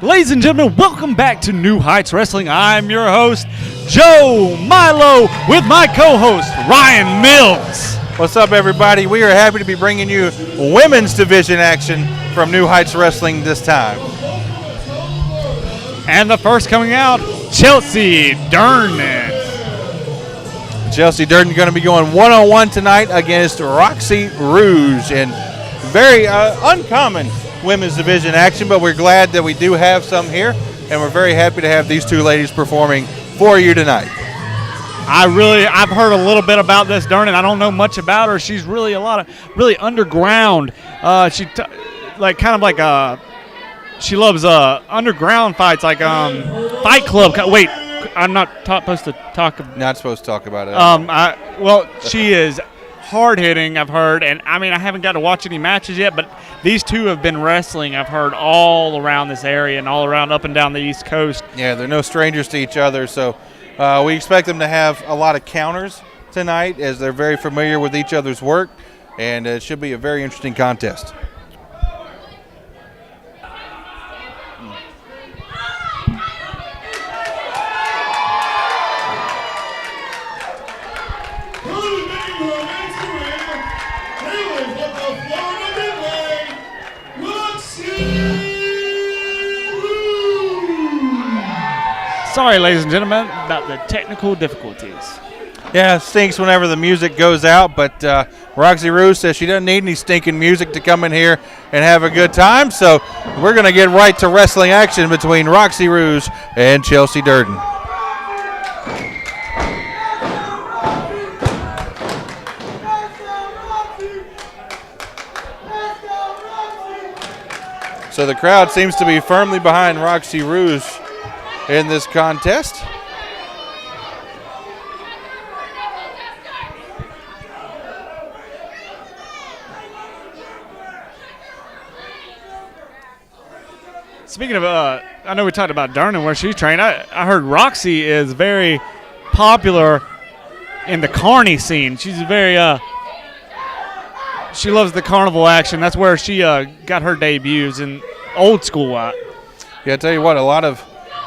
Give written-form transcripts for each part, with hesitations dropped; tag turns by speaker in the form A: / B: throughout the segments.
A: Ladies and gentlemen, welcome back to New Heights Wrestling. I'm your host, Joe Milo, with my co-host, Ryan Mills.
B: What's up, everybody? We are happy to be bringing you women's division action from New Heights Wrestling this time.
A: And the first coming out, Chelsea Durden.
B: Chelsea Durden going to be going one-on-one tonight against Roxy Rouge in very uncommon women's division action, but we're glad that we do have some here, and we're very happy to have these two ladies performing for you tonight.
A: I've heard a little bit about this Durden. I don't know much about her. She's really really underground. She loves underground fights, like Fight Club. Wait, I'm not supposed to talk.
B: Not supposed to talk about it.
A: She is hard hitting, I've heard, and I haven't got to watch any matches yet, but these two have been wrestling, I've heard, all around this area and all around up and down the East Coast.
B: Yeah, they're no strangers to each other, so we expect them to have a lot of counters tonight, as they're very familiar with each other's work, and it should be a very interesting contest.
A: Sorry, ladies and gentlemen, about the technical difficulties.
B: Yeah, it stinks whenever the music goes out, but Roxy Rouge says she doesn't need any stinking music to come in here and have a good time, so we're going to get right to wrestling action between Roxy Rouge and Chelsea Durden. So the crowd seems to be firmly behind Roxy Rouge in this contest.
A: Speaking of, I know we talked about Durden, where she's trained. I heard Roxy is very popular in the carny scene. She's very, she loves the carnival action. That's where she got her debuts in old school.
B: Yeah, I tell you what, a lot of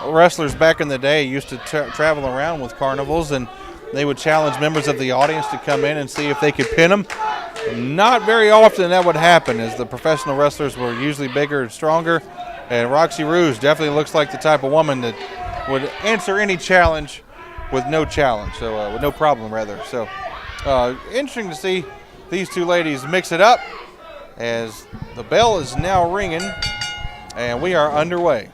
B: wrestlers back in the day used to travel around with carnivals, and they would challenge members of the audience to come in and see if they could pin them. Not very often that would happen, as the professional wrestlers were usually bigger and stronger, and Roxy Rouge definitely looks like the type of woman that would answer any challenge with no challenge, so with no problem rather. So interesting to see these two ladies mix it up, as the bell is now ringing and we are underway.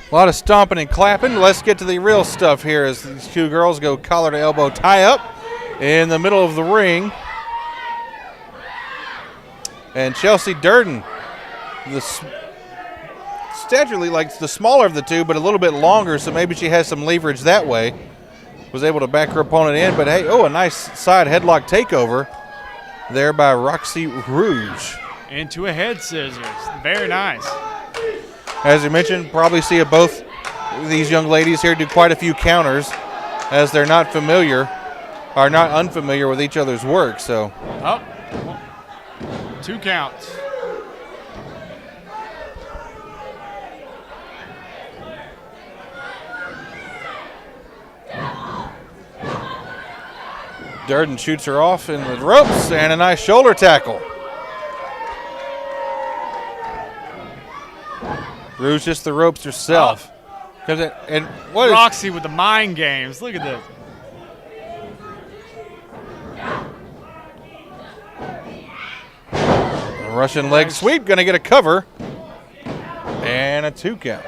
B: A lot of stomping and clapping. Let's get to the real stuff here, as these two girls go collar to elbow tie up in the middle of the ring. And Chelsea Durden, statually like the smaller of the two, but a little bit longer, so maybe she has some leverage that way. Was able to back her opponent in, but hey, a nice side headlock takeover there by Roxy Rouge.
A: Into a head scissors. Very nice.
B: As you mentioned, probably see both these young ladies here do quite a few counters, as they're not unfamiliar with each other's work. So,
A: 2 counts.
B: Durden shoots her off in the ropes, and a nice shoulder tackle. Rouge just the ropes herself.
A: Roxy with the mind games. Look at this.
B: A Russian leg sweep, going to get a cover. And a 2 count.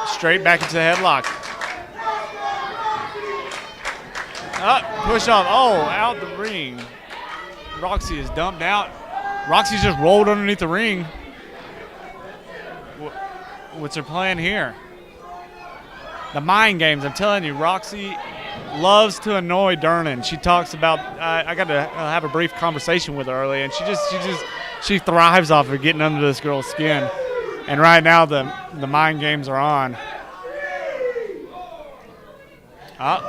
A: Straight back into the headlock. Push off. Out the ring. Roxy is dumped out. Roxy's just rolled underneath the ring. What's her plan here? The mind games. I'm telling you, Roxy loves to annoy Durden. She talks about. I got to have a brief conversation with her earlier, and she thrives off of getting under this girl's skin. And right now, the mind games are on. Up.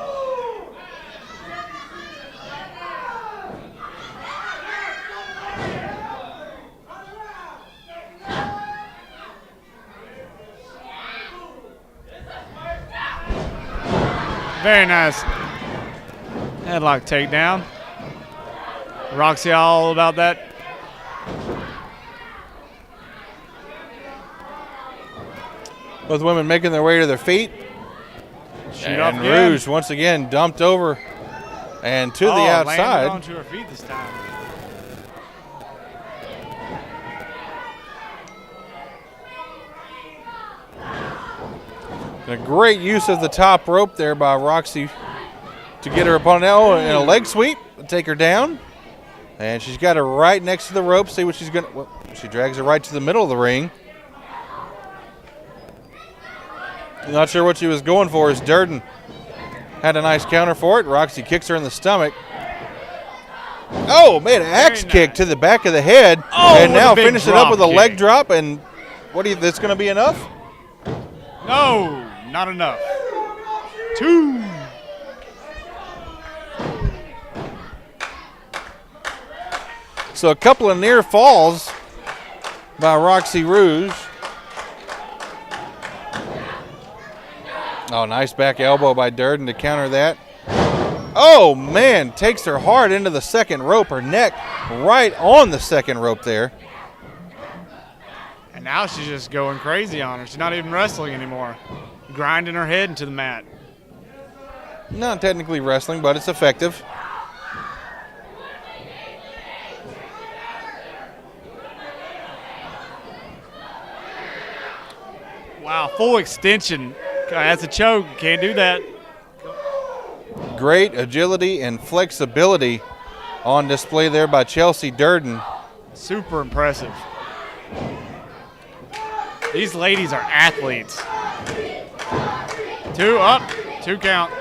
A: Very nice headlock takedown. Roxy all about that.
B: Both women making their way to their feet. And Rouge once again dumped over and to the outside.
A: Landed onto her feet this time.
B: And a great use of the top rope there by Roxy to get her opponent out, and a leg sweep to take her down. And she's got her right next to the rope. See what she's going to. Well, she drags her right to the middle of the ring. Not sure what she was going for as Durden had a nice counter for it. Roxy kicks her in the stomach. Oh, made an axe kick to the back of the head.
A: Oh,
B: and now finish it up with a
A: kick.
B: leg drop. And what do you, that's going to be enough?
A: No, not enough. 2.
B: So a couple of near falls by Roxy Rouge. Oh, nice back elbow by Durden to counter that. Oh, man, takes her hard into the second rope. Her neck right on the second rope there.
A: And now she's just going crazy on her. She's not even wrestling anymore. Grinding her head into the mat.
B: Not technically wrestling, but it's effective.
A: Wow, full extension. That's a choke. Can't do that.
B: Great agility and flexibility on display there by Chelsea Durden.
A: Super impressive. These ladies are athletes. 2 up, 2 count.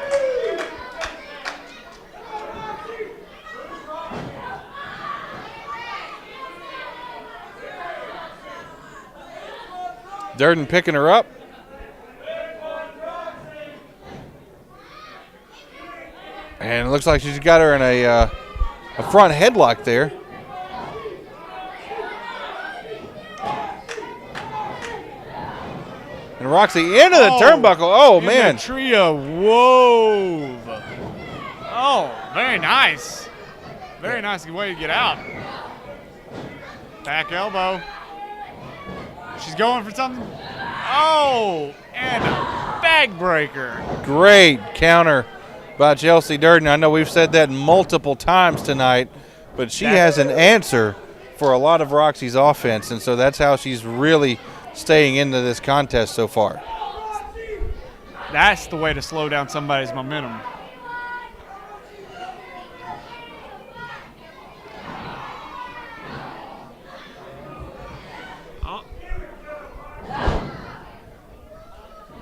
B: Durden picking her up. And it looks like she's got her in a front headlock there. And Roxy into the turnbuckle. Oh, man.
A: Tria wove. Oh, very nice. Very nice way to get out. Back elbow. She's going for something. Oh, and a bag breaker.
B: Great counter by Chelsea Durden. I know we've said that multiple times tonight, but she has an answer for a lot of Roxy's offense, and so that's how she's really staying into this contest so far.
A: That's the way to slow down somebody's momentum.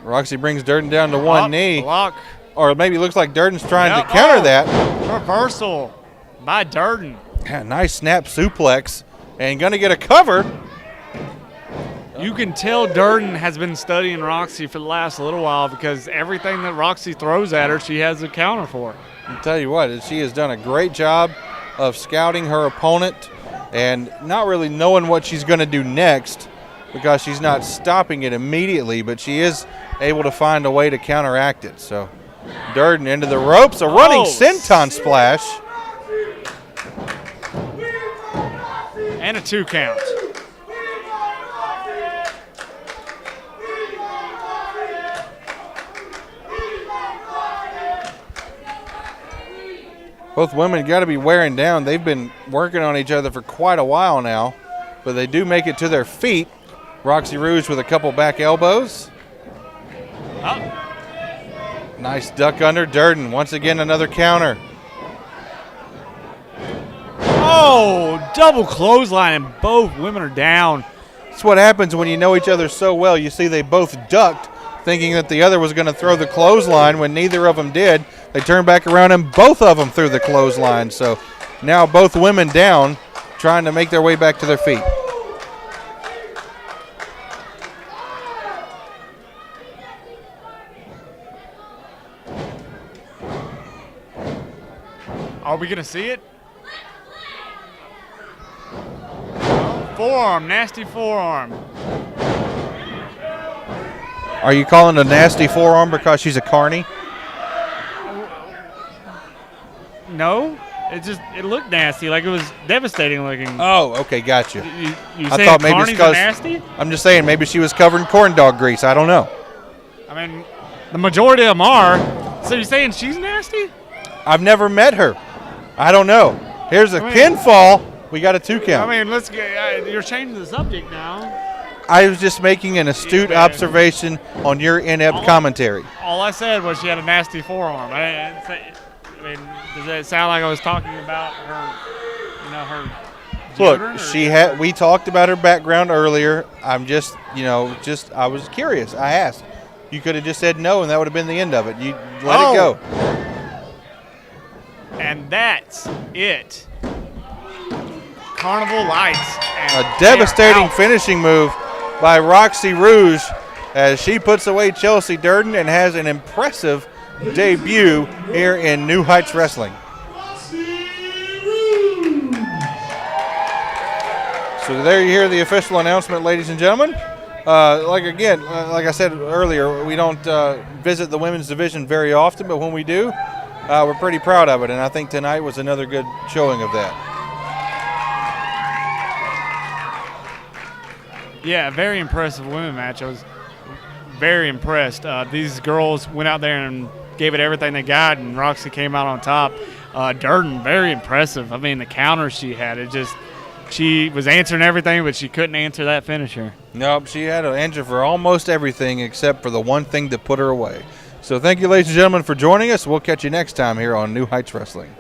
B: Roxy brings Durden down to one knee.
A: Block.
B: Or maybe it looks like Durden's trying to counter that.
A: Reversal by Durden.
B: Yeah, nice snap suplex. And going to get a cover.
A: You can tell Durden has been studying Roxy for the last little while because everything that Roxy throws at her, she has a counter for.
B: I'll tell you what, she has done a great job of scouting her opponent and not really knowing what she's going to do next because she's not stopping it immediately, but she is able to find a way to counteract it. So Durden into the ropes, a running senton splash.
A: And a 2 count.
B: Both women got to be wearing down. They've been working on each other for quite a while now, but they do make it to their feet. Roxy Rouge with a couple back elbows.
A: Up.
B: Nice duck under. Durden, once again, another counter.
A: Oh, double clothesline, and both women are down.
B: That's what happens when you know each other so well. You see they both ducked, thinking that the other was going to throw the clothesline. When neither of them did, they turned back around and both of them threw the clothesline. So now both women down, trying to make their way back to their feet.
A: Are we going to see it? Forearm, nasty forearm.
B: Are you calling a nasty forearm because she's a carny?
A: No, it looked nasty, like it was devastating looking.
B: Oh, okay, got you.
A: You
B: I
A: saying
B: thought maybe
A: carnies
B: it's 'cause-
A: are nasty?
B: I'm just saying maybe she was covered in corn dog grease. I don't know.
A: I mean, the majority of them are. So you're saying she's nasty?
B: I've never met her. I don't know. Here's a
A: I mean-
B: pinfall. We got a 2 count.
A: I mean, let's get. You're changing the subject now.
B: I was just making an astute
A: Yeah.
B: observation on your inept commentary.
A: All I said was she had a nasty forearm. I mean, does it sound like I was talking about her? Her.
B: Look,
A: deodorant, or-
B: we talked about her background earlier. I'm just, I was curious. I asked. You could have just said no, and that would have been the end of it. You let it go.
A: And that's it. Carnival lights. And
B: A devastating
A: out.
B: finishing move by Roxy Rouge as she puts away Chelsea Durden and has an impressive debut here in New Heights Wrestling. So there you hear the official announcement, ladies and gentlemen. Like I said earlier, we don't visit the women's division very often, but when we do, we're pretty proud of it, and I think tonight was another good showing of that.
A: Yeah, very impressive women match. I was very impressed. These girls went out there and gave it everything they got, and Roxy came out on top. Durden, very impressive. I mean, the counters she had, she was answering everything, but she couldn't answer that finisher.
B: Nope, she had an answer for almost everything except for the one thing that put her away. So thank you, ladies and gentlemen, for joining us. We'll catch you next time here on New Heights Wrestling.